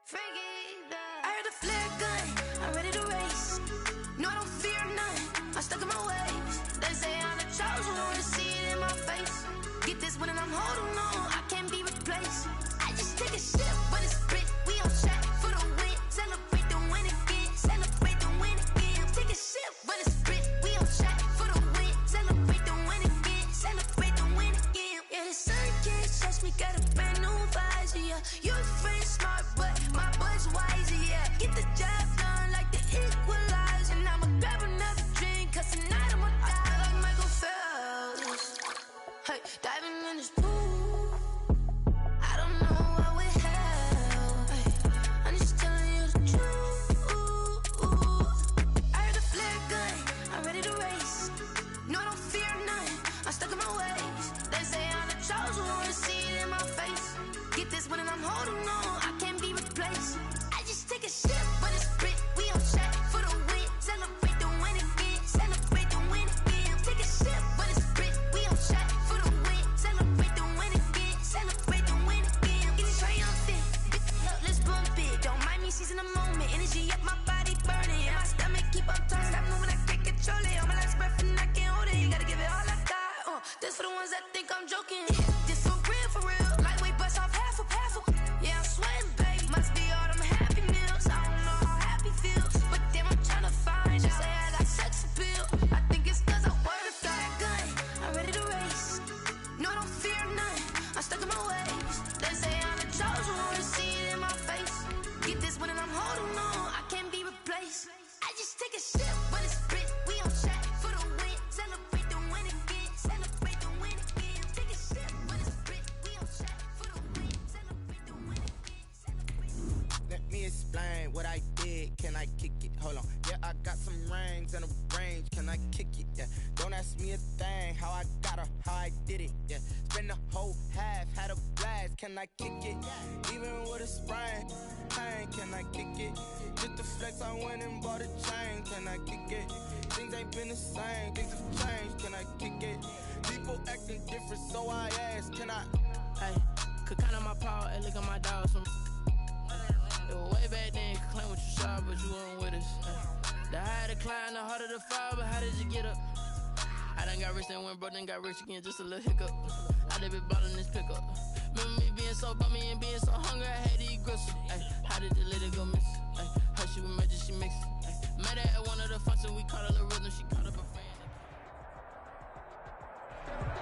I heard the flare gun, I'm ready to race. No, I don't fear none, I'm stuck in my ways. They say I'm the chosen one, see it in my face. Get this one and I'm holding on, I can't be replaced. I just take a sip, but it's split, we on track for the win. Celebrate the win again, celebrate the win again. Take a sip, but it's split, we on track for the win. Celebrate the win again, celebrate the win again. Yeah, the sun can't touch me, got a brand new visor, yeah. Your friend smart, but my bud's wiser, yeah. Get the job done like the equalizer. And I'ma grab another drink, cause tonight I'ma die like Michael Phelps. Hey, diving in this pool, I don't know what would help. Hey, I'm just telling you the truth. I heard the flare gun, I'm ready to race. No, I don't fear none, I'm stuck in my ways. They say I'm the chosen one, see it in my face. Get this one and I'm holding on, I can't be replaced. I just take a sip, but it's split, we on track for the win. Celebrate the win again, celebrate the win again. Take a sip, but it's split, we on track for the win. Celebrate the win again, celebrate the win again. Get it triumphant, look, let's bump it. Don't mind me seizing the moment, energy up my body burning. And my stomach keep up turning, stop moving, I can't control it. On my last breath and I can't hold it, you gotta give it all I got. This for the ones that think I'm joking. This for real, lightweight bust off half a. Yeah, I'm sweating, babe, must be all them happy meals. I don't know how happy feels, but damn, I'm tryna find you. Say I got sex appeal, I think it's cause I work that gun. I'm ready to race, no, I don't fear none, I'm stuck in my ways. They say I'm the chosen one, see it in my face. Get this one and I'm holding on, I can't be replaced. I just take a sip, but it's split, we on track for the win. Celebrate the win again, celebrate the win again. Take a sip, but it's split, we on track for the win. Celebrate the win again, celebrate the win. Let me explain what I did. Can I kick it? Hold on. Yeah, I got some rings and a range. Can I kick it? Yeah. Don't ask me a thing. How I got her, how I did it. Yeah. Spend the whole half, had a blast. Can I kick it? Even with a sprain. Pain, can I kick it? Just the flex, I went and bought a chain. Can I kick it? Things ain't been the same. Things have changed. Can I kick it? People acting different, so I ask. Can I? Hey, could count on my power and look at my dogs from. It was way back then, could claim what you saw, but you weren't with us. The higher the climb, the harder the fall, but how did you get up? I done got rich, then went broke, then got rich again, just a little hiccup. I done been ballin' this pickup. Remember me being so bummy and being so hungry, I had to eat gristle. Ay, how did the lady go miss? Ay, her she was magic, she mixed. Met her at one of the functions, we caught her the rhythm, she caught up a friend.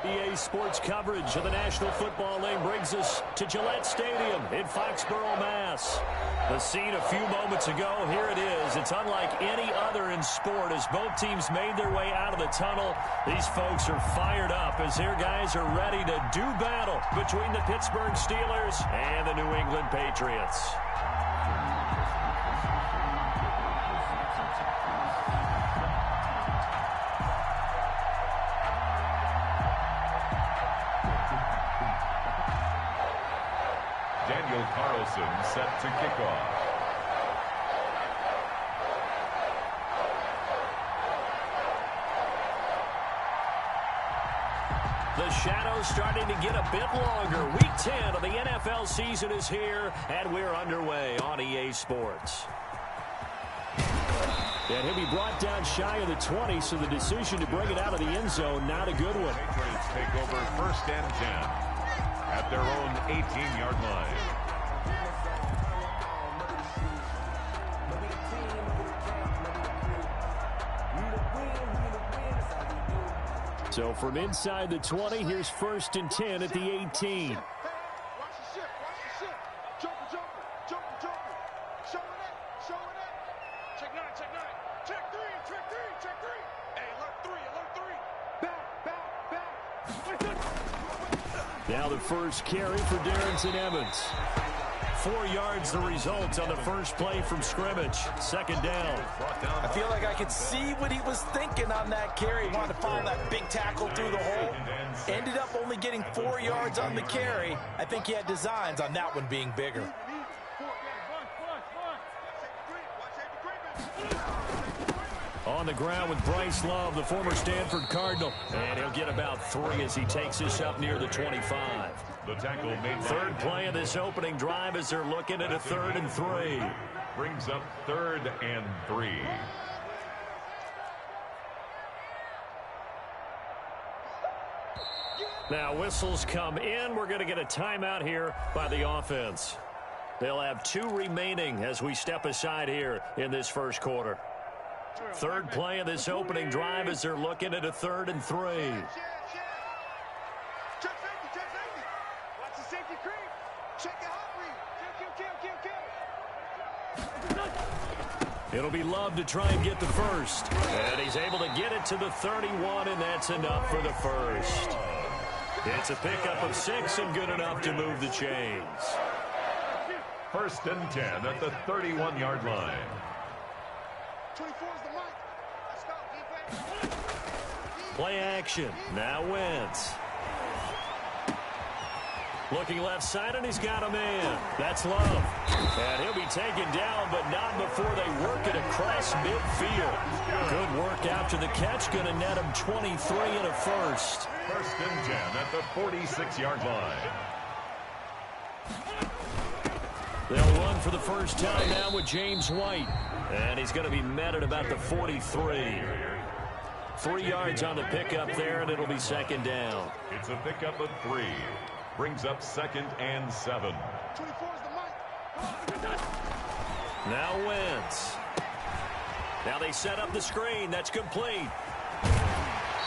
EA Sports coverage of the National Football League brings us to Gillette Stadium in Foxborough, Mass. The scene a few moments ago, here it is. It's unlike any other in sport as both teams made their way out of the tunnel. These folks are fired up as their guys are ready to do battle between the Pittsburgh Steelers and the New England Patriots. Carlson set to kick off. The shadows starting to get a bit longer. Week 10 of the NFL season is here, and we're underway on EA Sports. And he'll be brought down shy of the 20, so the decision to bring it out of the end zone, not a good one. Patriots take over 1st and 10 at their own 18-yard line. So from inside the 20, here's 1st and 10 at the 18. Watch the ship, jumper, showing that. Check 9, check 3. Hey, alert 3. Now the first carry for Darrington Evans. 4 yards the result on the first play from scrimmage. 2nd down. I feel like I could see what he was thinking on that carry. He wanted to follow that big tackle through the hole. Ended up only getting 4 yards on the carry. I think he had designs on that one being bigger. On the ground with Bryce Love, the former Stanford Cardinal. And he'll get about 3 as he takes this up near the 25. The tackle made by Third play of this opening drive as they're looking at a 3rd and 3. Brings up 3rd and 3. Now whistles come in. We're going to get a timeout here by the offense. They'll have 2 remaining as we step aside here in this first quarter. Third play of this opening drive as they're looking at a 3rd and 3. Watch the safety creep. Check the hot read. Kill. It'll be Love to try and get the first. And he's able to get it to the 31, and that's enough for the first. It's a pickup of 6 and good enough to move the chains. 1st and 10 at the 31-yard line. 24 is the mic. Let's go, defense. Play action. Now Wentz. Looking left side, and he's got a man. That's Love. And he'll be taken down, but not before they work it across midfield. Good work after the catch. Going to net him 23 and a first. 1st and 10 at the 46-yard line. They'll run for the first time now with James White. And he's going to be met at about the 43. 3 yards on the pickup there, and it'll be 2nd down. It's a pickup of 3. Brings up 2nd and 7. 24 is the mic. Now Wentz. Now they set up the screen. That's complete.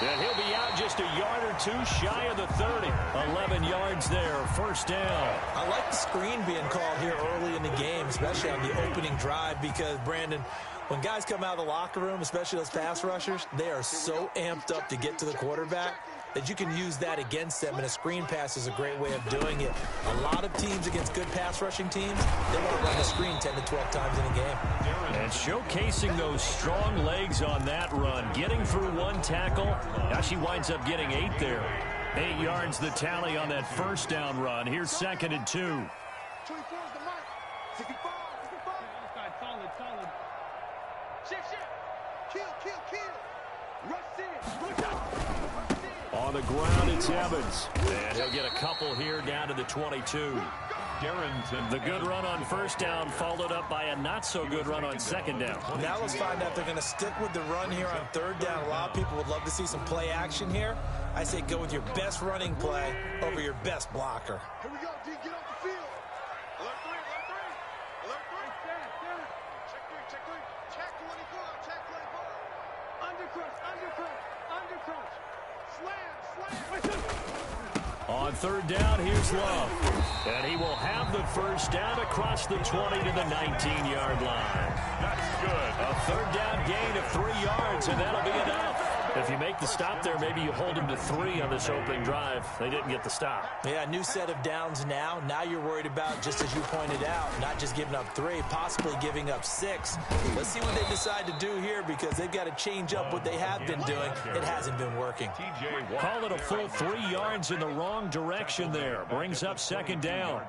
And he'll be out just a yard or 2 shy of the 30. 11 yards there. 1st down. I like the screen being called here early in the game, especially on the opening drive, because, Brandon, when guys come out of the locker room, especially those pass rushers, they are so amped up to get to the quarterback that you can use that against them, and a screen pass is a great way of doing it. A lot of teams against good pass rushing teams, they want to run the screen 10 to 12 times in a game. And showcasing those strong legs on that run, getting through 1 tackle. Now she winds up getting 8 there. 8 yards the tally on that 1st down run. Here's 2nd and 2. 24 is the mic. 65. Solid. Shit. Kill. Rush in. On the ground, it's Evans. And he'll get a couple here down to the 22. Darrington. The good run on 1st down followed up by a not-so-good run on 2nd down. Now let's find out if they're going to stick with the run here on 3rd down. A lot of people would love to see some play action here. I say go with your best running play over your best blocker. Here we go, D. Get off the field. Alert 3. Check 3. Check 24. Undercross. Slam. On 3rd down, here's Love. And he will have the 1st down across the 20 to the 19-yard line. That's good. A 3rd down gain of 3 yards, and that'll be enough. If you make the stop there, maybe you hold him to 3 on this opening drive. They didn't get the stop. Yeah, new set of downs now. Now you're worried about, just as you pointed out, not just giving up 3, possibly giving up 6. Let's see what they decide to do here, because they've got to change up what they have been doing. It hasn't been working. Call it a full 3 yards in the wrong direction there. Brings up 2nd down.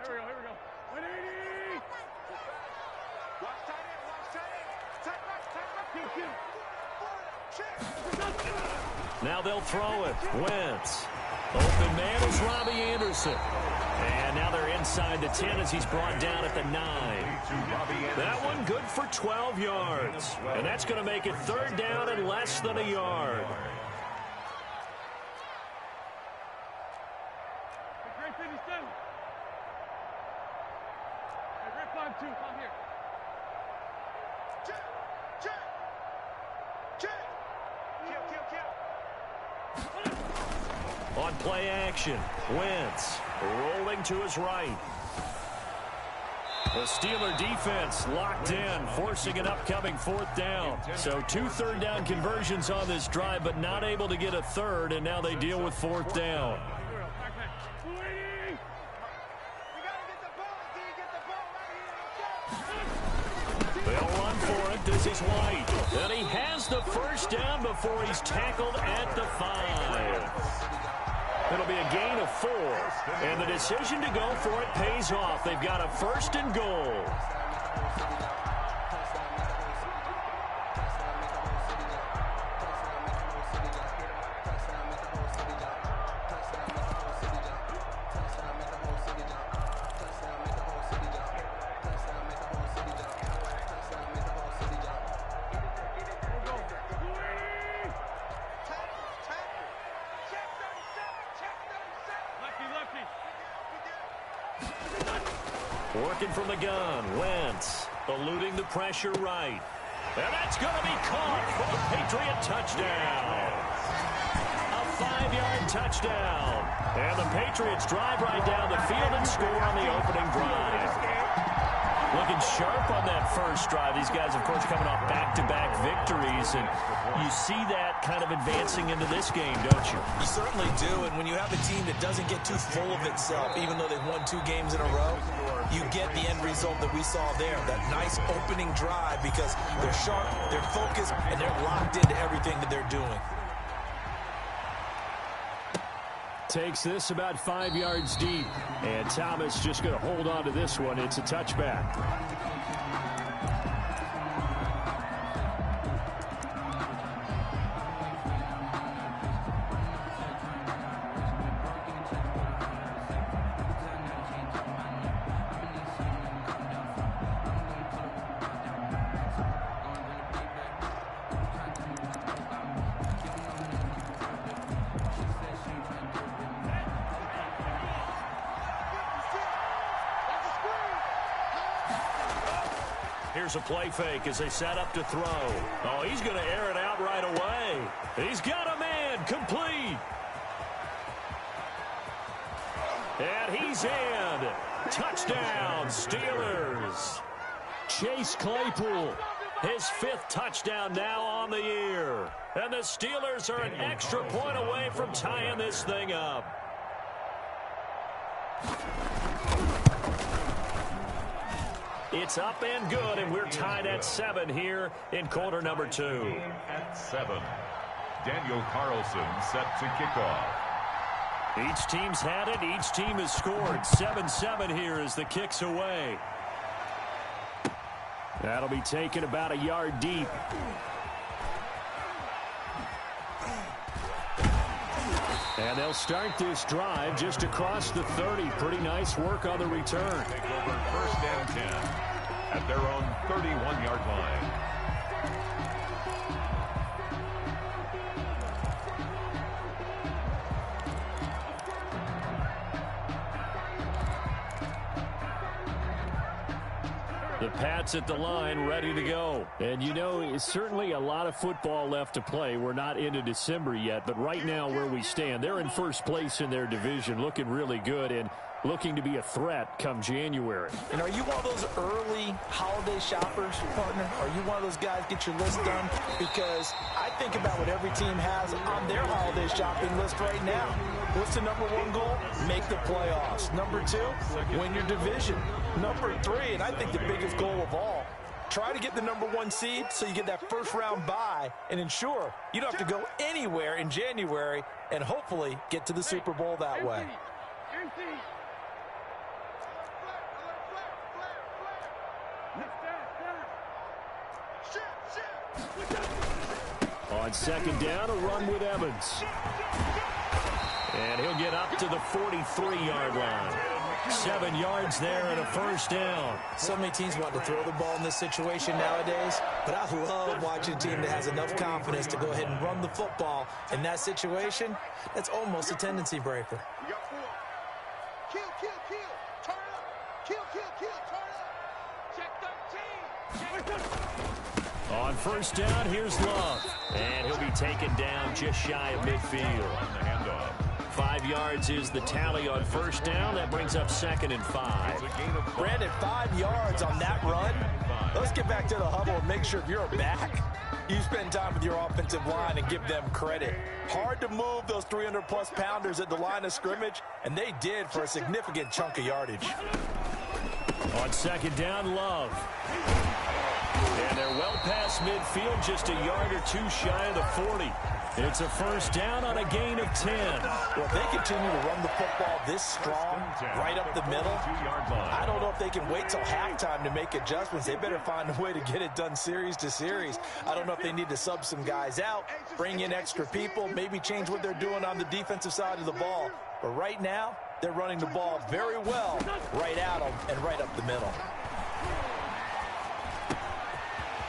Here we go. 180. Watch tight end. Tight back. Now they'll throw it. Wentz. Open man is Robbie Anderson. And now they're inside the 10 as he's brought down at the 9. That one good for 12 yards. And that's going to make it 3rd down and less than a yard. Great 57. Great 5-2. Come here. Check. Kill. On play action, Wentz rolling to his right. The Steeler defense locked in, forcing an upcoming 4th down. So 2 3rd down conversions on this drive, but not able to get a 3rd, and now they deal with 4th down. They'll run for it. This is White. And he has the 1st down before he's tackled at the 5. It'll be a gain of 4. And the decision to go for it pays off. They've got a 1st and goal. Working from the gun, Wentz eluding the pressure right. And that's going to be caught for a Patriot touchdown. A 5-yard touchdown. And the Patriots drive right down the field and score on the opening drive. Looking sharp on that first drive. These guys, of course, coming off back-to-back victories, and you see that kind of advancing into this game, don't you? You certainly do, and when you have a team that doesn't get too full of itself, even though they've won 2 games in a row, you get the end result that we saw there, that nice opening drive, because they're sharp, they're focused, and they're locked into everything that they're doing. Takes this about 5 yards deep. And Thomas just going to hold on to this one. It's a touchback. Here's a play fake as they set up to throw. Oh, he's going to air it out right away. He's got a man complete. And he's in. Touchdown, Steelers. Chase Claypool, his 5th touchdown now on the year. And the Steelers are an extra point away from tying this thing up. It's up and good, and we're tied at 7 here in quarter number 2. At 7, Daniel Carlson set to kick off. Each team's had it. Each team has scored. 7-7 here as the kick's away. That'll be taken about a yard deep. And they'll start this drive just across the 30. Pretty nice work on the return. Take over 1st and 10 at their own 31-yard line. The Pats at the line, ready to go. And, you know, it's certainly a lot of football left to play. We're not into December yet, but right now where we stand, they're in first place in their division, looking really good and looking to be a threat come January. And are you one of those early holiday shoppers, partner? Are you one of those guys get your list done? Because I think about what every team has on their holiday shopping list right now. What's the number 1 goal? Make the playoffs. Number 2, win your division. Number 3, and I think the biggest goal of all, try to get the number 1 seed so you get that first-round bye and ensure you don't have to go anywhere in January and hopefully get to the Super Bowl that way. On 2nd down, a run with Evans. And he'll get up to the 43-yard line. 7 yards there and a 1st down. So many teams want to throw the ball in this situation nowadays, but I love watching a team that has enough confidence to go ahead and run the football. In that situation, that's almost a tendency breaker. You got 4. Kill, kill, kill. Turn up. Kill, kill, kill. Turn up. Check 13. On 1st down, here's Love. And he'll be taken down just shy of midfield. 5 yards is the tally on 1st down. That brings up 2nd and 5. Brandon, 5 yards on that run. Let's get back to the huddle and make sure if you're a back, you spend time with your offensive line and give them credit. Hard to move those 300-plus pounders at the line of scrimmage, and they did for a significant chunk of yardage. On 2nd down, Love. And they're well past across midfield, just a yard or two shy of the 40. It's a first down on a gain of 10. Well, if they continue to run the football this strong, right up the middle, I don't know if they can wait till halftime to make adjustments. They better find a way to get it done series to series. I don't know if they need to sub some guys out, bring in extra people, maybe change what they're doing on the defensive side of the ball. But right now, they're running the ball very well right at them and right up the middle.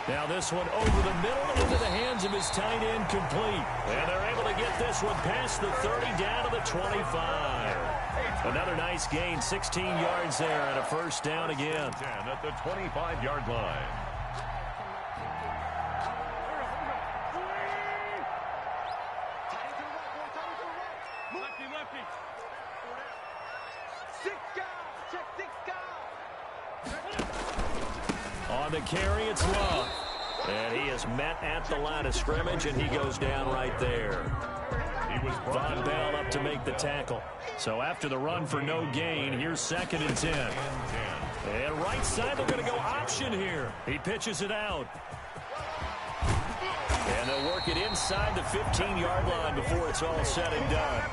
Now this one over the middle into the hands of his tight end, complete. And they're able to get this one past the 30 down to the 25. Another nice gain, 16 yards there and a first down again. 10 at the 25-yard line. On the carry, it's Love. And he is met at the line of scrimmage, and he goes down right there. Von Bell up to make the tackle. So after the run for no gain, here's 2nd and 10. And right side, they're going to go option here. He pitches it out. And they'll work it inside the 15-yard line before it's all said and done.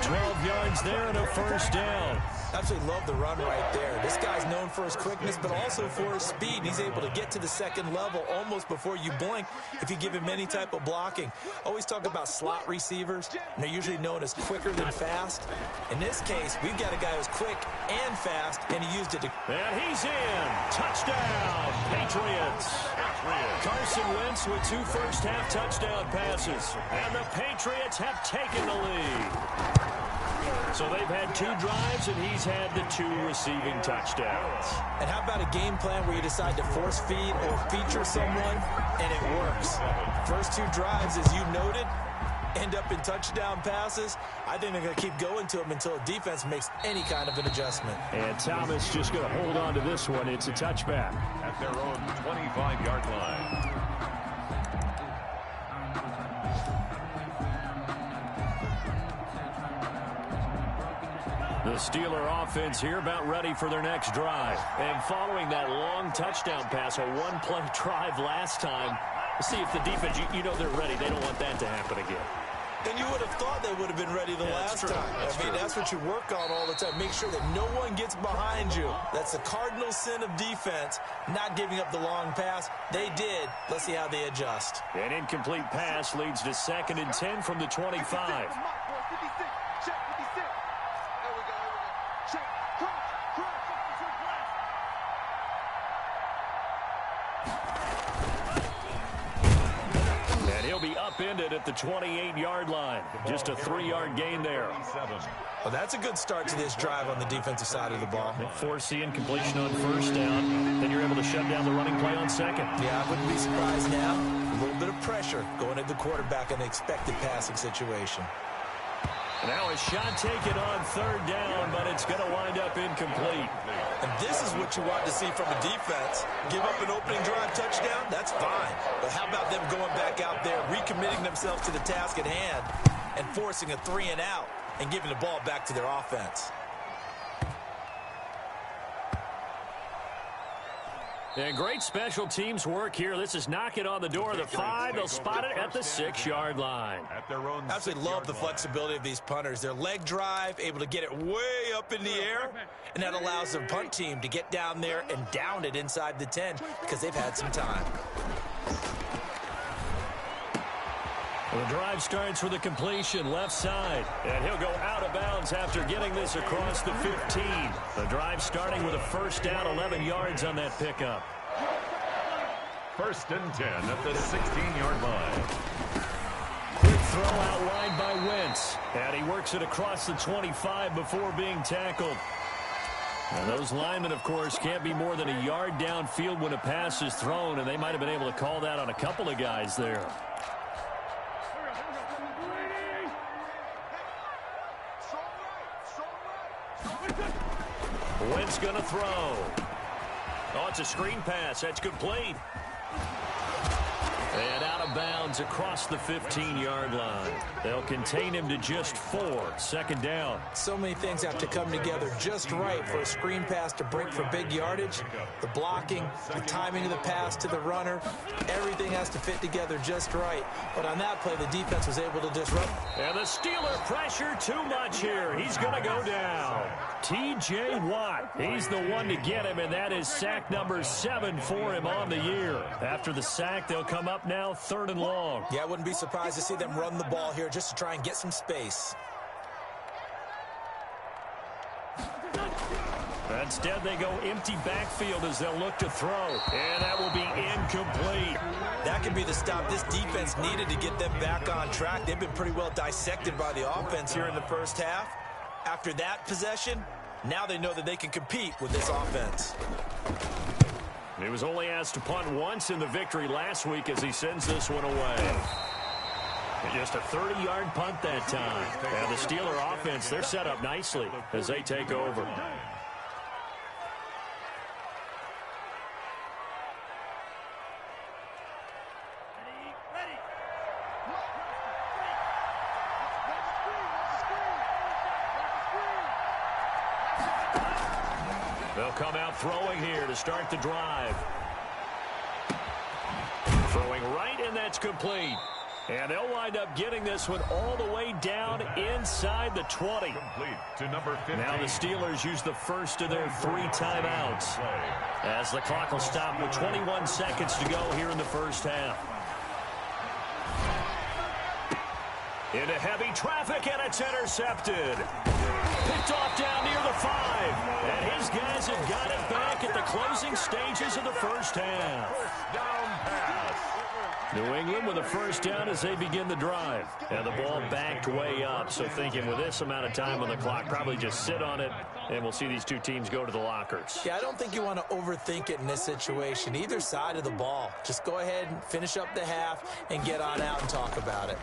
12 yards there and a first down. Absolutely love the run right there. This guy's known for his quickness, but also for his speed. He's able to get to the second level almost before you blink if you give him any type of blocking. Always talk about slot receivers, and they're usually known as quicker than fast. In this case, we've got a guy who's quick and fast, and he used it to... And he's in. Touchdown, Patriots. Carson Wentz with 2 first-half touchdown passes. And the Patriots have taken the lead. So they've had 2 drives, and he's had the 2 receiving touchdowns. And how about a game plan where you decide to force feed or feature someone, and it works? First 2 drives, as you noted, end up in touchdown passes. I think they're going to keep going to them until a defense makes any kind of an adjustment. And Thomas just going to hold on to this one. It's a touchback. At their own 25-yard line. The Steeler offense here about ready for their next drive. And following that long touchdown pass, a one-play drive last time, see if the defense, you know they're ready. They don't want that to happen again. And you would have thought they would have been ready the last time. I mean, that's what you work on all the time. Make sure that no one gets behind you. That's the cardinal sin of defense, not giving up the long pass. They did. Let's see how they adjust. An incomplete pass leads to 2nd and 10 from the 25. Be upended at the 28-yard line. Just a 3-yard gain there. Well, that's a good start to this drive on the defensive side of the ball. Force the incompletion on first down. Then you're able to shut down the running play on second. Yeah, I wouldn't be surprised now. A little bit of pressure going at the quarterback in an expected passing situation. Now a shot taken on 3rd down, but it's going to wind up incomplete. And this is what you want to see from a defense. Give up an opening drive touchdown, that's fine. But how about them going back out there, recommitting themselves to the task at hand, and forcing a 3-and-out and giving the ball back to their offense? And great special teams work here. This is knocking on the door of the 5. They'll spot it at the 6-yard line. At their own I absolutely love the flexibility of these punters. Their leg drive, able to get it way up in the air, and that allows their punt team to get down there and down it inside the 10 because they've had some time. Well, the drive starts with a completion left side, and he'll go out of bounds after getting this across the 15. The drive starting with a first down, 11 yards on that pickup. 1st and 10 at the 16-yard line. Quick throw out wide by Wentz, and he works it across the 25 before being tackled. And those linemen, of course, can't be more than a yard downfield when a pass is thrown, and they might have been able to call that on a couple of guys there. Wentz going to throw. Oh, it's a screen pass. That's complete. And out of bounds across the 15-yard line. They'll contain him to just 4. Second down. So many things have to come together just right for a screen pass to break for big yardage. The blocking, the timing of the pass to the runner, everything has to fit together just right. But on that play, the defense was able to disrupt. And the Steeler pressure too much here. He's going to go down. T.J. Watt, he's the one to get him, and that is sack number 7 for him on the year. After the sack, they'll come up now 3rd and long. Yeah, I wouldn't be surprised to see them run the ball here just to try and get some space. Instead, they go empty backfield as they'll look to throw. And that will be incomplete. That could be the stop this defense needed to get them back on track. They've been pretty well dissected by the offense here in the first half. After that possession, now they know that they can compete with this offense. He was only asked to punt once in the victory last week as he sends this one away. And just a 30-yard punt that time. And the Steeler offense, they're set up nicely as they take over. They'll come out throwing here to start the drive. Throwing right, and that's complete. And they'll wind up getting this one all the way down inside the 20. Complete to number 15. Now the Steelers use the first of their 3 timeouts as the clock will stop with 21 seconds to go here in the first half. Into heavy traffic, and it's intercepted. Picked off down near the 5. And his guys have got it back at the closing stages of the first half. Down pass. New England with a first down as they begin the drive. And the ball backed way up, so thinking with this amount of time on the clock, probably just sit on it, and we'll see these two teams go to the lockers. Yeah, I don't think you want to overthink it in this situation. Either side of the ball. Just go ahead and finish up the half and get on out and talk about it.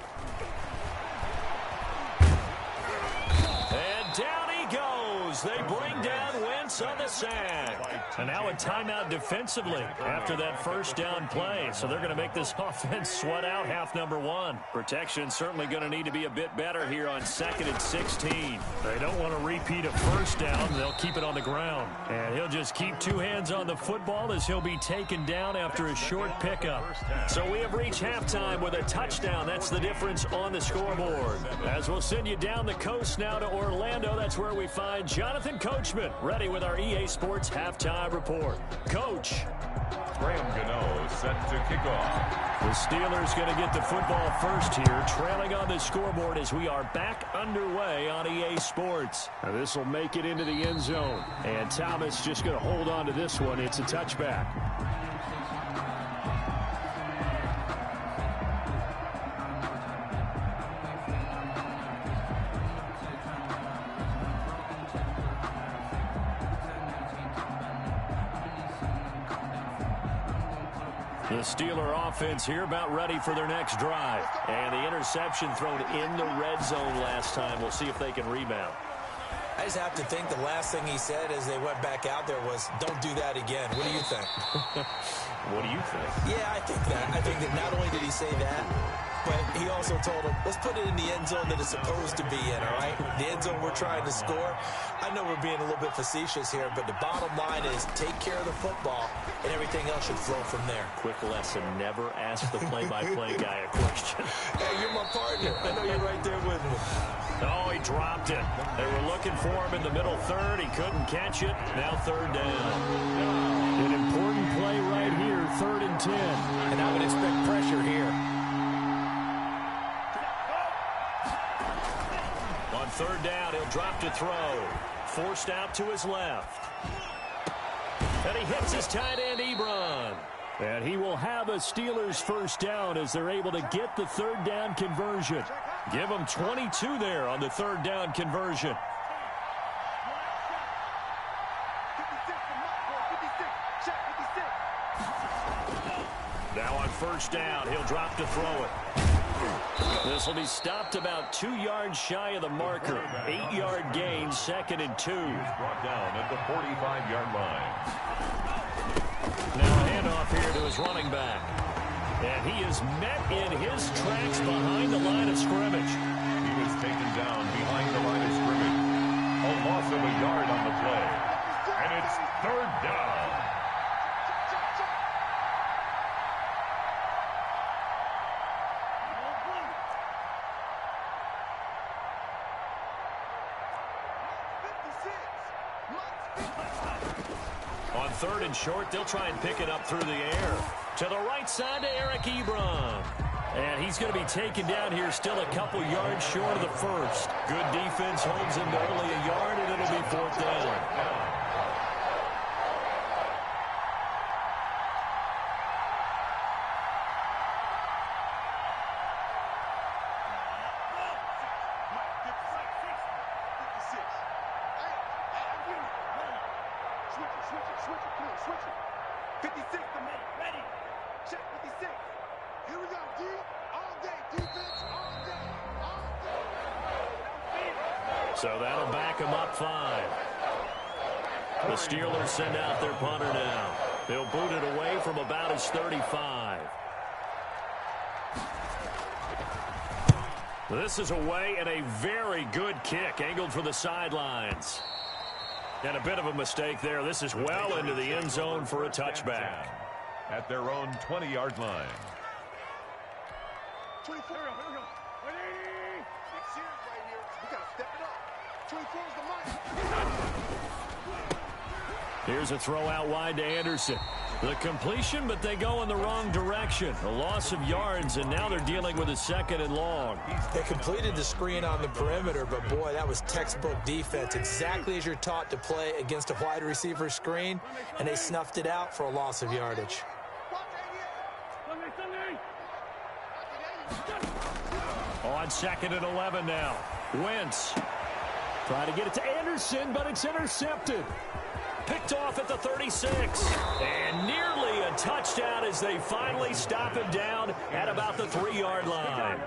And down he goes. They bring down Wentz on the sack. And now a timeout defensively after that first down play. So they're going to make this offense sweat out half number 1. Protection certainly going to need to be a bit better here on 2nd and 16. They don't want to repeat a first down. They'll keep it on the ground. And he'll just keep 2 hands on the football as he'll be taken down after a short pickup. So we have reached halftime with a touchdown. That's the difference on the scoreboard. As we'll send you down the coast now to Orlando, that's where we find Jonathan Coachman ready with our EA Sports halftime report. Coach. Graham Gano set to kick off. The Steelers going to get the football first here, trailing on the scoreboard as we are back underway on EA Sports. Now this will make it into the end zone. And Thomas just going to hold on to this one. It's a touchback. The Steeler offense here about ready for their next drive. And the interception thrown in the red zone last time. We'll see if they can rebound. I just have to think the last thing he said as they went back out there was, don't do that again. What do you think? What do you think? Yeah, I think that. I think that not only did he say that, but he also told him, let's put it in the end zone that it's supposed to be in, all right? The end zone we're trying to score. I know we're being a little bit facetious here, but the bottom line is take care of the football, and everything else should flow from there. Quick lesson, never ask the play-by-play guy a question. Hey, you're my partner. I know you're right there with me. Oh, he dropped it. They were looking for him in the middle third. He couldn't catch it. Now 3rd down. An important play right here, 3rd and 10. And I would expect pressure here. On 3rd down, he'll drop to throw. Forced out to his left. And he hits his tight end, Ebron. And he will have a Steelers first down as they're able to get the 3rd down conversion. Give them 22 there on the 3rd down conversion. Now on 1st down, he'll drop to throw it. This will be stopped about 2 yards shy of the marker. 8-yard gain, 2nd and 2. Brought down at the 45-yard line. Now a handoff here to his running back. And he is met in his tracks behind the line of scrimmage. He was taken down behind the line of scrimmage. A loss of a yard on the play. And it's third down. On third and short, they'll try and pick it up through the air. To the right side to Eric Ebron. And he's going to be taken down here still a couple yards short of the first. Good defense holds him to only a yard, and it'll be fourth down. So that'll back him up 5. The Steelers send out their punter now. They'll boot it away from about his 35. This is away and a very good kick angled for the sidelines. And a bit of a mistake there. This is well into the end zone for a touchback. At their own 20-yard line. 24. Here we go. Ready? 6 years right here. We got to step it up. 24 is the money. Here's a throw out wide to Anderson. The completion, but they go in the wrong direction. A loss of yards, and now they're dealing with a second and long. They completed the screen on the perimeter, but boy, that was textbook defense. Exactly as you're taught to play against a wide receiver screen, and they snuffed it out for a loss of yardage. On second and 11 now. Wentz trying to get it to Anderson, but it's intercepted. Picked off at the 36. And nearly a touchdown as they finally stop him down at about the 3-yard line.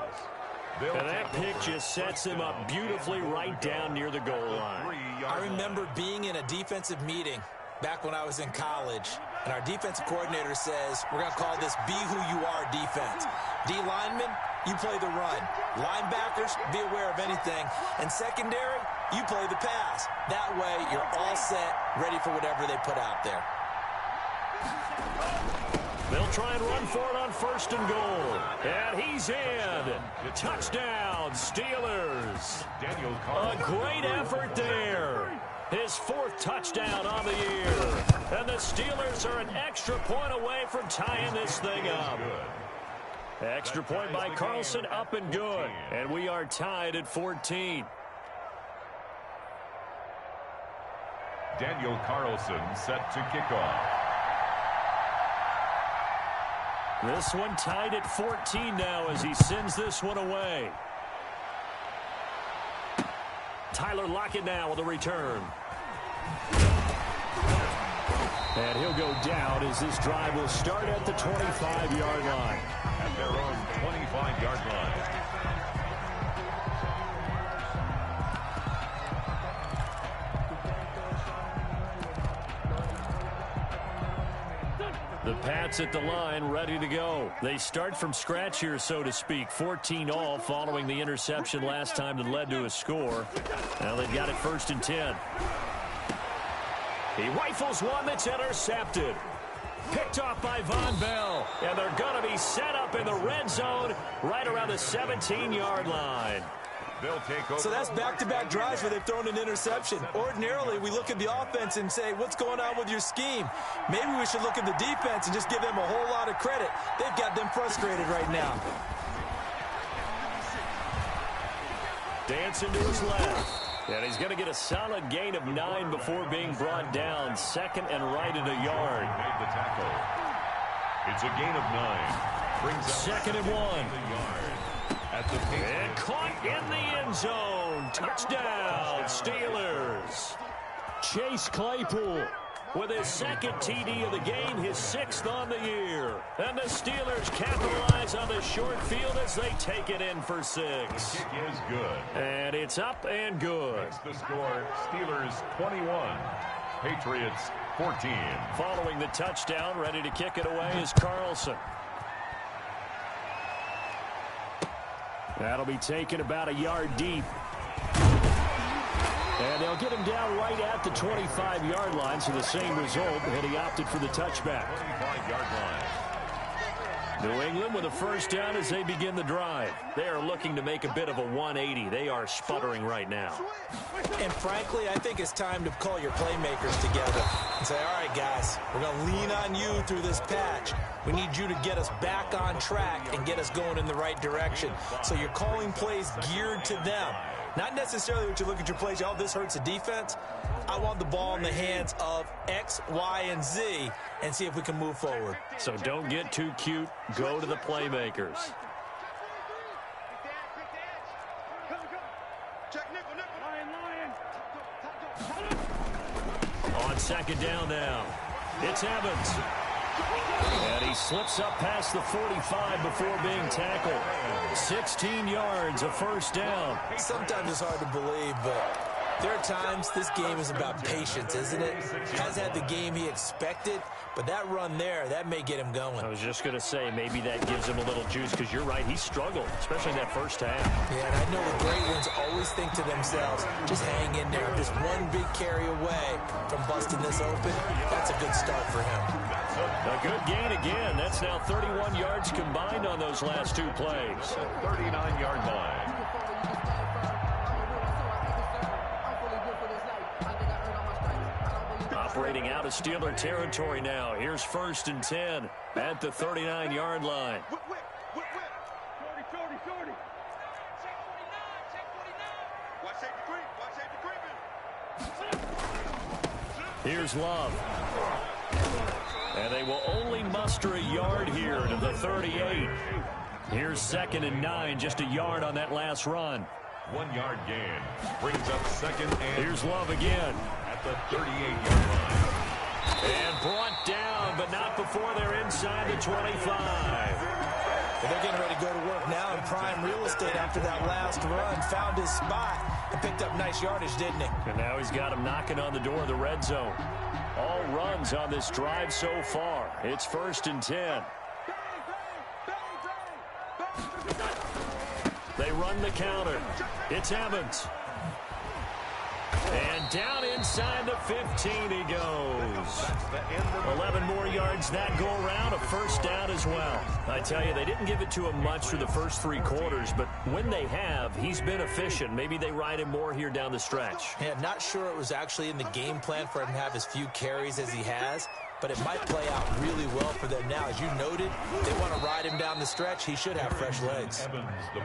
And that pick just sets him up beautifully right down near the goal line. I remember being in a defensive meeting back when I was in college, and our defensive coordinator says, we're going to call this be who you are defense. D linemen, you play the run. Linebackers, be aware of anything. And secondary, you play the pass. That way, you're all set, ready for whatever they put out there. They'll try and run for it on first and goal. And he's in. Touchdown, Steelers. A great effort there. His 4th touchdown on the year. And the Steelers are an extra point away from tying this thing up. Extra point by Carlson, up and good. And we are tied at 14. Daniel Carlson set to kick off. This one tied at 14 now as he sends this one away. Tyler Lockett now with a return. And he'll go down as this drive will start at the 25-yard line. At their own 25-yard line. The Pats at the line, ready to go. They start from scratch here, so to speak. 14 all following the interception last time that led to a score. Now they've got it 1st and 10. He rifles one that's intercepted. Picked off by Von Bell. And they're going to be set up in the red zone right around the 17-yard line. So that's back-to-back drives where they've thrown an interception. Ordinarily, we look at the offense and say, what's going on with your scheme? Maybe we should look at the defense and just give them a whole lot of credit. They've got them frustrated right now. Dancing to his left. And he's going to get a solid gain of 9 before being brought down. 2nd and right at a yard. Made the tackle. It's a gain of 9. Brings up 2nd and 1. At the and caught in the end zone. Touchdown, Steelers. Chase Claypool with his 2nd TD of the game, his 6th on the year. And the Steelers capitalize on the short field as they take it in for 6. The kick is good. And it's up and good. That's the score. Steelers 21. Patriots 14. Following the touchdown, ready to kick it away is Carlson. That'll be taken about a yard deep. And they'll get him down right at the 25-yard line, so the same result, and he opted for the touchback. 25-yard line. New England with a first down as they begin the drive. They are looking to make a bit of a 180. They are sputtering right now. And frankly, I think it's time to call your playmakers together and say, all right, guys, we're going to lean on you through this patch. We need you to get us back on track and get us going in the right direction. So you're calling plays geared to them. Not necessarily what you look at your plays, oh, this hurts the defense. I want the ball in the hands of X, Y, and Z and see if we can move forward. So don't get too cute. Go to the playmakers. On second down now, it's Evans. And he slips up past the 45 before being tackled. 16 yards, a first down. Sometimes it's hard to believe, but there are times this game is about patience, isn't it? Has had the game he expected, but that run there, that may get him going. I was just going to say, maybe that gives him a little juice, because you're right, he struggled, especially in that first half. Yeah, and I know the great ones always think to themselves, just hang in there. Just one big carry away from busting this open. That's a good start for him. A good gain again. That's now 31 yards combined on those last two plays. 39-yard line. Operating out of Steeler territory now. Here's 1st and 10 at the 39-yard line. Here's Love. And they will only muster a yard here to the 38. Here's 2nd and 9, just a yard on that last run. 1 yard gain. Brings up 2nd and... Here's Love again. At the 38-yard line. And brought down, but not before they're inside the 25. And they're getting ready to go to work now in prime real estate after that last run. Found his spot and picked up nice yardage, didn't he? And now he's got him knocking on the door of the red zone. All runs on this drive so far. It's 1st and 10. They run the counter. It's Evans. And down inside the 15 he goes. 11 more yards that go around, a first down as well. I tell you, they didn't give it to him much through the first 3 quarters, but when they have, he's been efficient. Maybe they ride him more here down the stretch. Yeah, not sure it was actually in the game plan for him to have as few carries as he has, but it might play out really well for them now. As you noted, they want to ride him down the stretch. He should have fresh legs.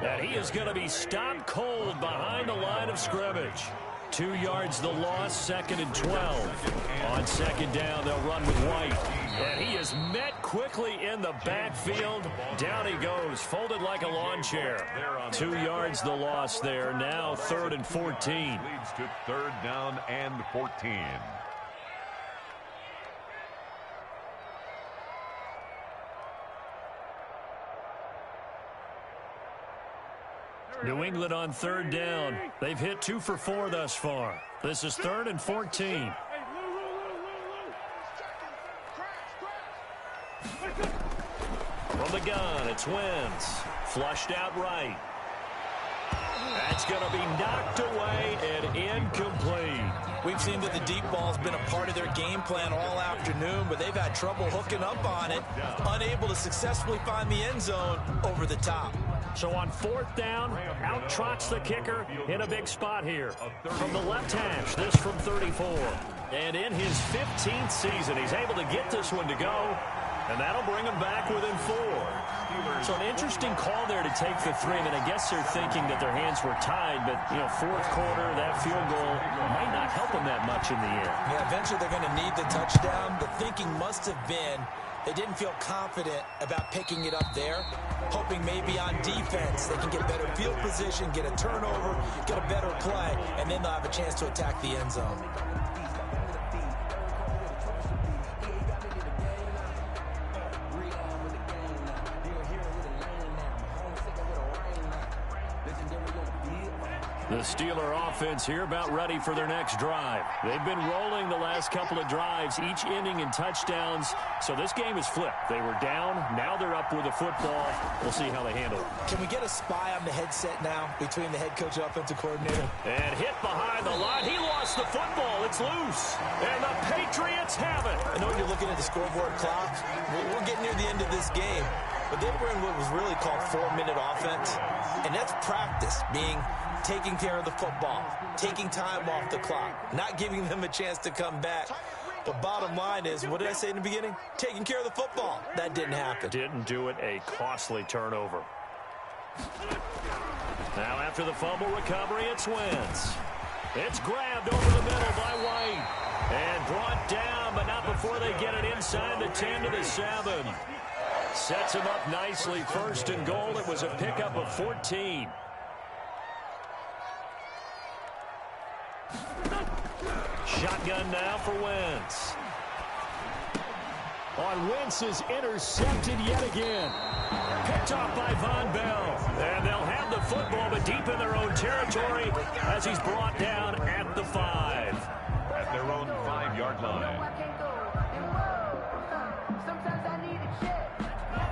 And he is going to be stopped cold behind the line of scrimmage. 2 yards the loss, 2nd and 12. On 2nd down, they'll run with White. And he is met quickly in the backfield. Down he goes, folded like a lawn chair. 2 yards the loss there. Now 3rd and 14. Leads to 3rd down and 14. New England on 3rd down. They've hit 2 for 4 thus far. This is 3rd and 14. From the gun, it's Wentz. Flushed out right. That's going to be knocked away and incomplete. We've seen that the deep ball's been a part of their game plan all afternoon, but they've had trouble hooking up on it, unable to successfully find the end zone over the top. So on 4th down, out trots the kicker in a big spot here. From the left hash, this from 34. And in his 15th season, he's able to get this one to go, and that'll bring him back within 4. So an interesting call there to take the 3. I mean, I guess they're thinking that their hands were tied, but, you know, 4th quarter, that field goal might not help them that much in the end. Yeah, eventually they're going to need the touchdown. The thinking must have been they didn't feel confident about picking it up there, hoping maybe on defense they can get better field position, get a turnover, get a better play, and then they'll have a chance to attack the end zone. The Steeler offense here about ready for their next drive. They've been rolling the last couple of drives, each ending in touchdowns. So this game is flipped. They were down. Now they're up with the football. We'll see how they handle it. Can we get a spy on the headset now between the head coach and offensive coordinator? And hit behind the line. He lost the football. It's loose. And the Patriots have it. I know you're looking at the scoreboard clock. We're getting near the end of this game. But they were in what was really called 4-minute offense. And that's practice, being taking care of the football, taking time off the clock, not giving them a chance to come back. But bottom line is, what did I say in the beginning? Taking care of the football. That didn't happen. Didn't do it. A costly turnover. Now after the fumble recovery, it's Wentz. It's grabbed over the middle by White. And brought down, but not before they get it inside the 10 to the 7. Sets him up nicely. First and goal. It was a pickup of 14. Shotgun now for Wentz. On Wentz is intercepted yet again. Picked off by Von Bell. And they'll have the football, but deep in their own territory as he's brought down at the 5. At their own 5-yard line.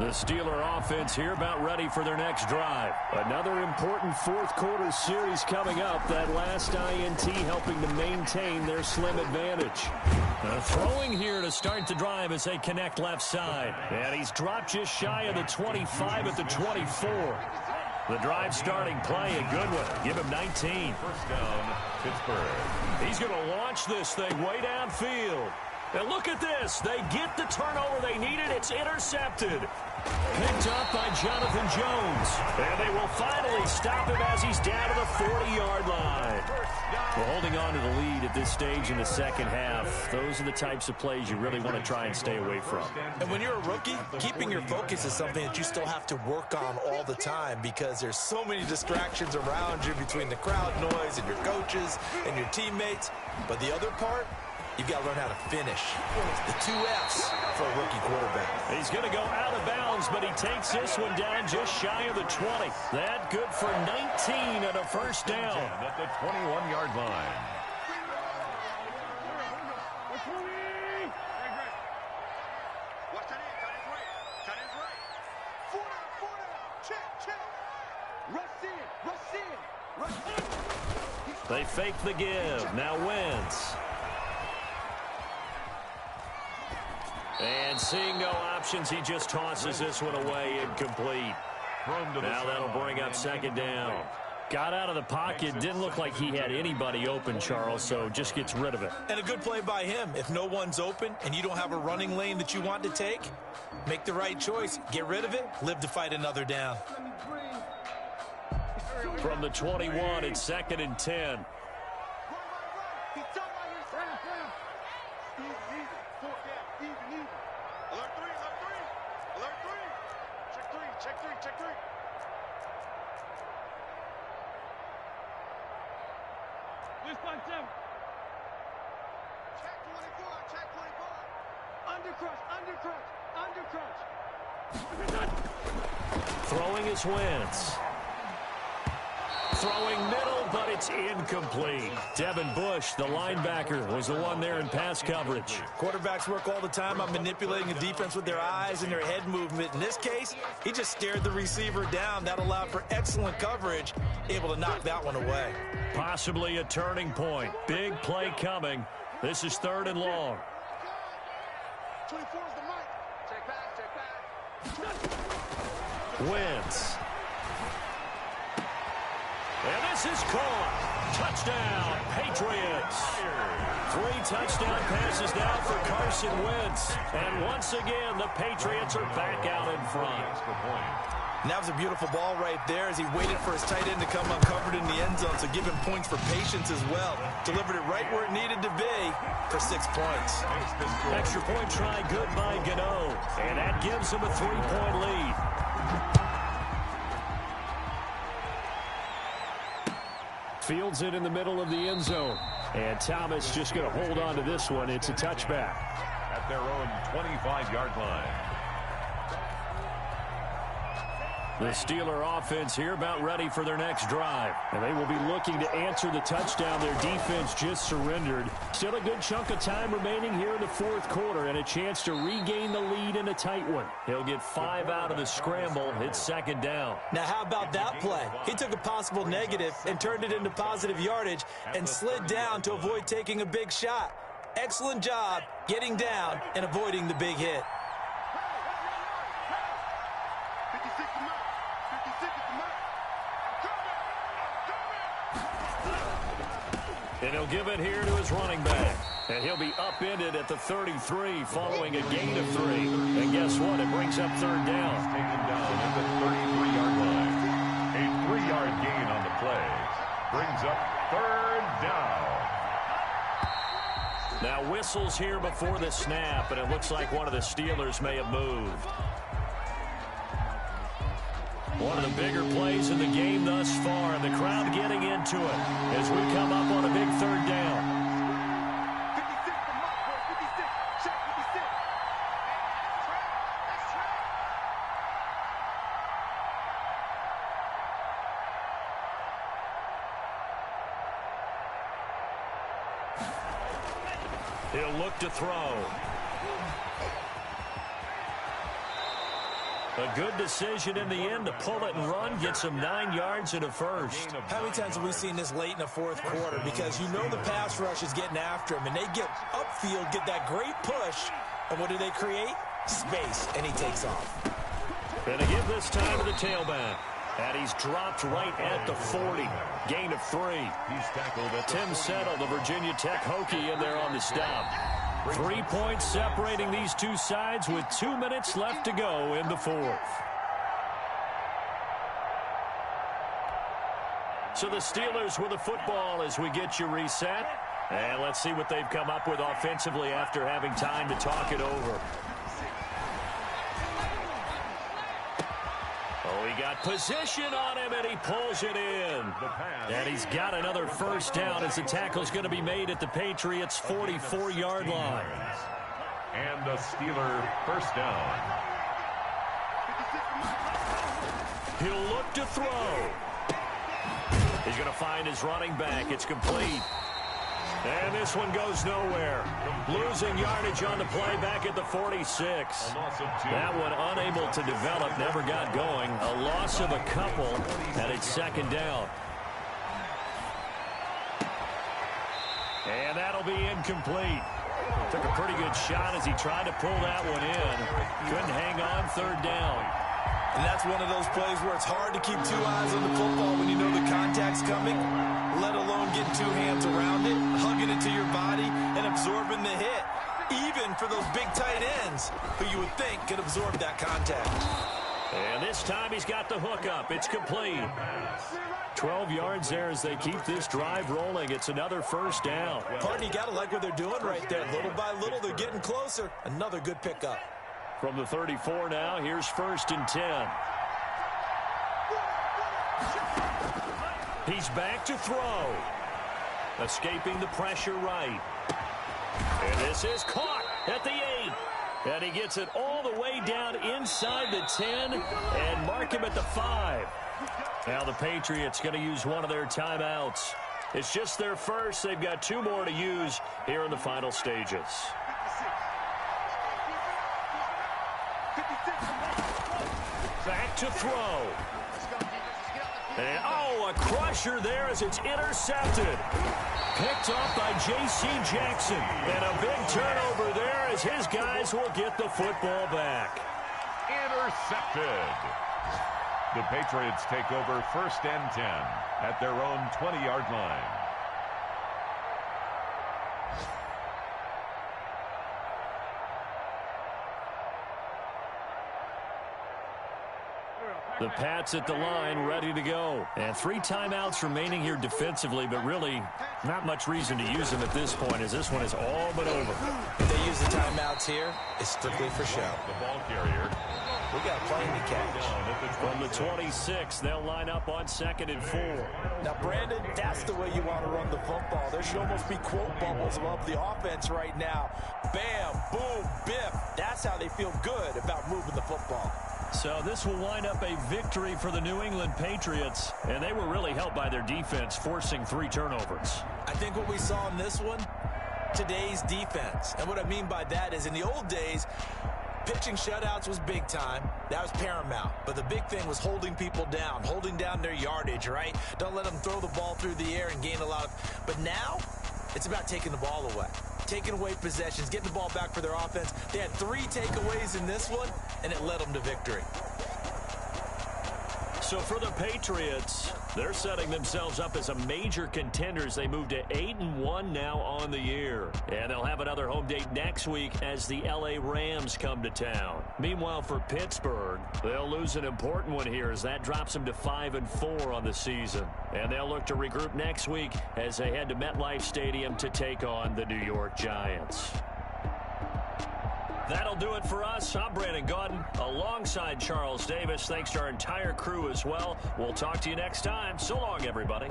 The Steeler offense here about ready for their next drive. Another important fourth-quarter series coming up. That last INT helping to maintain their slim advantage. Throwing here to start the drive as they connect left side. And he's dropped just shy of the 25 at the 24. The drive starting play, a good one. Give him 19. First down, Pittsburgh. He's going to launch this thing way downfield. And look at this. They get the turnover they needed. It's intercepted. Picked up by Jonathan Jones. And they will finally stop him as he's down to the 40-yard line. Well, holding on to the lead at this stage in the second half, those are the types of plays you really want to try and stay away from. And when you're a rookie, keeping your focus is something that you still have to work on all the time because there's so many distractions around you between the crowd noise and your coaches and your teammates. But the other part, you've got to learn how to finish. The 2 F's for a rookie quarterback. He's going to go out of bounds, but he takes this one down just shy of the 20. That good for 19 and a first down. At the 21-yard line. They fake the give. Now Wentz. And seeing no options, he just tosses this one away, incomplete. Now that'll bring up second down. Got out of the pocket. Didn't look like he had anybody open, Charles, so just gets rid of it. And a good play by him. If no one's open and you don't have a running lane that you want to take, make the right choice. Get rid of it. Live to fight another down. From the 21, it's 2nd and 10. Throwing is Wentz. Throwing middle, but it's incomplete. Devin Bush, the linebacker, was the one there in pass coverage. Quarterbacks work all the time on manipulating the defense with their eyes and their head movement. In this case, he just stared the receiver down. That allowed for excellent coverage, able to knock that one away. Possibly a turning point. Big play coming. This is 3rd and long. 24 is the mic. Check back. Wentz. And this is caught. Touchdown, Patriots. 3 touchdown passes now for Carson Wentz. And once again, the Patriots are back out in front. And that was a beautiful ball right there as he waited for his tight end to come uncovered in the end zone, so give him points for patience as well. Delivered it right where it needed to be for 6 points. Extra point try good by Gano. And that gives him a 3-point lead. Fields it in the middle of the end zone. And Thomas just going to hold on to this one. It's a touchback. At their own 25-yard line. The Steeler offense here about ready for their next drive. And they will be looking to answer the touchdown their defense just surrendered. Still a good chunk of time remaining here in the fourth quarter and a chance to regain the lead in a tight one. He'll get 5 out of the scramble. It's second down. Now, how about that play? He took a possible negative and turned it into positive yardage and slid down to avoid taking a big shot. Excellent job getting down and avoiding the big hit. And he'll give it here to his running back. And he'll be upended at the 33 following a gain of 3. And guess what? It brings up third down. Taken down at the 33-yard line. A 3-yard gain on the play. Brings up third down. Now whistles here before the snap, and it looks like one of the Steelers may have moved. One of the bigger plays in the game thus far, and the crowd getting into it as we come up on a big third down. He'll look to throw. A good decision in the end to pull it and run, get some 9 yards and a first. How many times have we seen this late in the fourth quarter? Because you know the pass rush is getting after him, and they get upfield, get that great push, and what do they create? Space, and he takes off. And to give this time to the tailback. And he's dropped right at the 40. Gain of 3. He's tackled at Tim Settle, the Virginia Tech Hokie, in there on the stop. 3 points separating these two sides with 2 minutes left to go in the fourth. So the Steelers with the football as we get you reset. And let's see what they've come up with offensively after having time to talk it over. Oh, he got position on him, and he pulls it in. And he's got another first down as the tackle's going to be made at the Patriots' 44-yard line. And the Steeler first down. He'll look to throw. He's going to find his running back. It's complete. And this one goes nowhere. Losing yardage on the play back at the 46. That one unable to develop, never got going. A loss of a couple, and it's second down. And that'll be incomplete. Took a pretty good shot as he tried to pull that one in. Couldn't hang on, third down. And that's one of those plays where it's hard to keep 2 eyes on the football when you know the contact's coming, let alone getting 2 hands around it, hugging it to your body, and absorbing the hit. Even for those big tight ends who you would think could absorb that contact. And this time he's got the hook up. It's complete. 12 yards there as they keep this drive rolling. It's another first down. Pardon, you got to like what they're doing right there. Little by little, they're getting closer. Another good pickup. From the 34 now, here's 1st and 10. He's back to throw. Escaping the pressure right. And this is caught at the 8. And he gets it all the way down inside the 10 and mark him at the 5. Now the Patriots going to use one of their timeouts. It's just their first. They've got 2 more to use here in the final stages. Back to throw. And, oh, a crusher there as it's intercepted. Picked off by J.C. Jackson. And a big turnover there as his guys will get the football back. Intercepted. The Patriots take over 1st and 10 at their own 20-yard line. The Pats at the line, ready to go. And 3 timeouts remaining here defensively, but really not much reason to use them at this point as this one is all but over. If they use the timeouts here, it's strictly for show. The ball carrier. We got plenty to catch. From the 26, they'll line up on 2nd and 4. Now, Brandon, that's the way you want to run the football. There should almost be quote bubbles above the offense right now. Bam, boom, biff. That's how they feel good about moving the football. So this will wind up a victory for the New England Patriots, and they were really helped by their defense, forcing 3 turnovers. I think what we saw in this one, today's defense. And what I mean by that is in the old days, pitching shutouts was big time. That was paramount. But the big thing was holding people down, holding down their yardage, right? Don't let them throw the ball through the air and gain a lot of... But now, it's about taking the ball away. Taking away possessions, getting the ball back for their offense. They had 3 takeaways in this one, and it led them to victory. So for the Patriots, they're setting themselves up as a major contenders. They move to 8-1 now on the year. And they'll have another home date next week as the LA Rams come to town. Meanwhile, for Pittsburgh, they'll lose an important one here as that drops them to 5-4 on the season. And they'll look to regroup next week as they head to MetLife Stadium to take on the New York Giants. That'll do it for us. I'm Brandon Gaudin alongside Charles Davis. Thanks to our entire crew as well. We'll talk to you next time. So long, everybody.